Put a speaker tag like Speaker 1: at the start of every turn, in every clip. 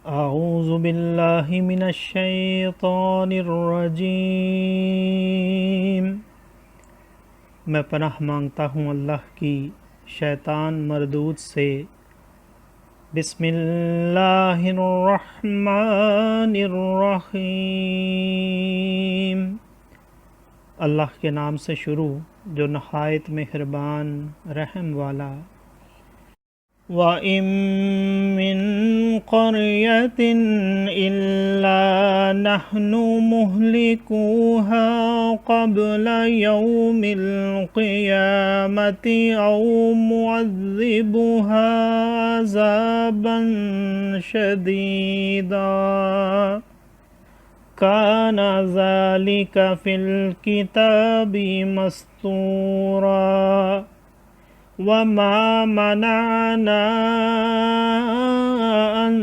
Speaker 1: اعوذ باللہ من الشیطان الرجیم۔ میں پناہ مانگتا ہوں اللہ کی شیطان مردود سے۔ بسم اللہ الرحمن الرحیم۔ اللہ کے نام سے شروع جو نہایت مہربان رحم والا۔ وَإِن مِّن قَرْيَةٍ إِلَّا نَحْنُ مُهْلِكُوهَا قَبْلَ يَوْمِ الْقِيَامَةِ أَوْ مُعَذِّبُهَا عَذَابًا شَدِيدًا كَانَ ذَلِكَ فِي الْكِتَابِ مَسْطُورًا۔ وَمَا مَنَعَنَا أَن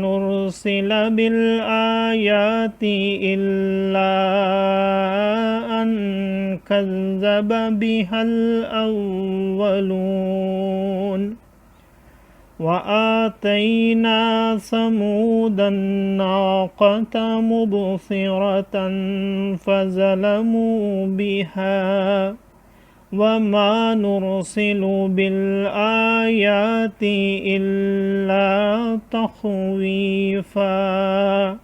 Speaker 1: نُّرْسِلَ بِالْآيَاتِ إِلَّا أَن كَذَّبَ بِهَا الْأَوَّلُونَ۔ وَآتَيْنَا ثَمُودَ النَّاقَةَ مُبْصِرَةً فَظَلَمُوا بِهَا وَمَا نُرْسِلُ بِالْآيَاتِ إِلَّا تَخْوِيفًا۔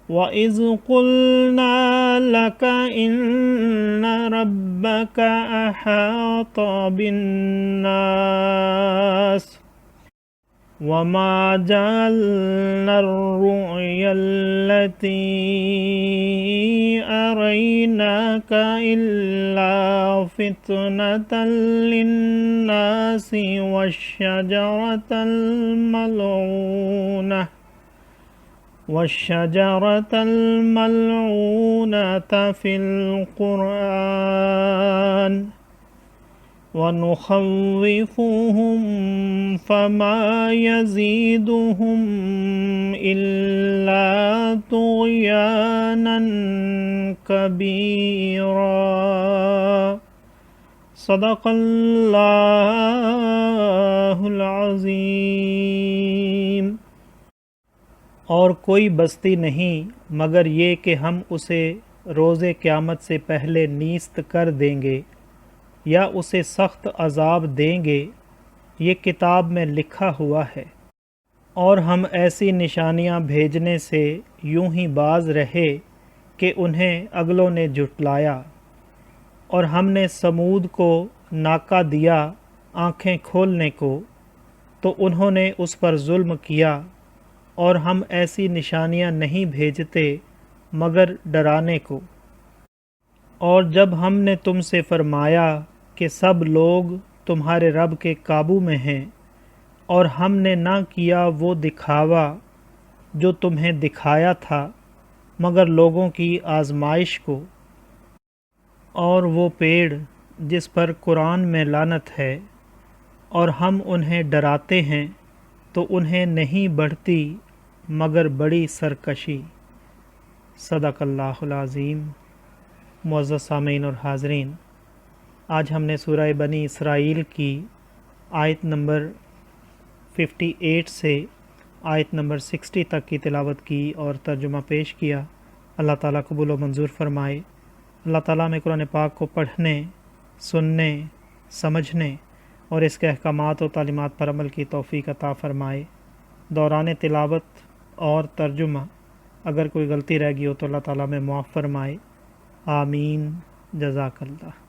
Speaker 1: وَإِذْ قُلْنَا لَكَ إِنَّ رَبَّكَ أَحَاطَ بِالنَّاسِ وَمَا جَعَلْنَا الرُّؤْيَا الَّتِي أَرَيْنَاكَ إِلَّا فِتْنَةً لِلنَّاسِ والشجرة الملعونة في القرآن ونخوفهم فما يزيدهم إلا طغيانا كبيرا۔ صدق اللہ العظیم۔ اور کوئی بستی نہیں مگر یہ کہ ہم اسے روز قیامت سے پہلے نیست کر دیں گے یا اسے سخت عذاب دیں گے، یہ کتاب میں لکھا ہوا ہے۔ اور ہم ایسی نشانیاں بھیجنے سے یوں ہی باز رہے کہ انہیں اگلوں نے جھٹلایا۔ اور ہم نے سمود کو ناکہ دیا آنکھیں کھولنے کو، تو انہوں نے اس پر ظلم کیا۔ اور ہم ایسی نشانیاں نہیں بھیجتے مگر ڈرانے کو۔ اور جب ہم نے تم سے فرمایا کہ سب لوگ تمہارے رب کے قابو میں ہیں، اور ہم نے نہ کیا وہ دکھاوا جو تمہیں دکھایا تھا مگر لوگوں کی آزمائش کو۔ اور وہ پیڑ جس پر قرآن میں لعنت ہے، اور ہم انہیں ڈراتے ہیں تو انہیں نہیں بڑھتی مگر بڑی سرکشی۔ صدق اللہ العظیم۔ معزز سامعین اور حاضرین، آج ہم نے سورہ بنی اسرائیل کی آیت نمبر 58 سے آیت نمبر 60 تک کی تلاوت کی اور ترجمہ پیش کیا۔ اللہ تعالیٰ قبول و منظور فرمائے۔ اللہ تعالیٰ میں قرآن پاک کو پڑھنے، سننے، سمجھنے اور اس کے احکامات و تعلیمات پر عمل کی توفیق عطا فرمائے۔ دوران تلاوت اور ترجمہ اگر کوئی غلطی رہ گئی ہو تو اللہ تعالیٰ میں معاف فرمائے۔ آمین۔ جزاک اللہ۔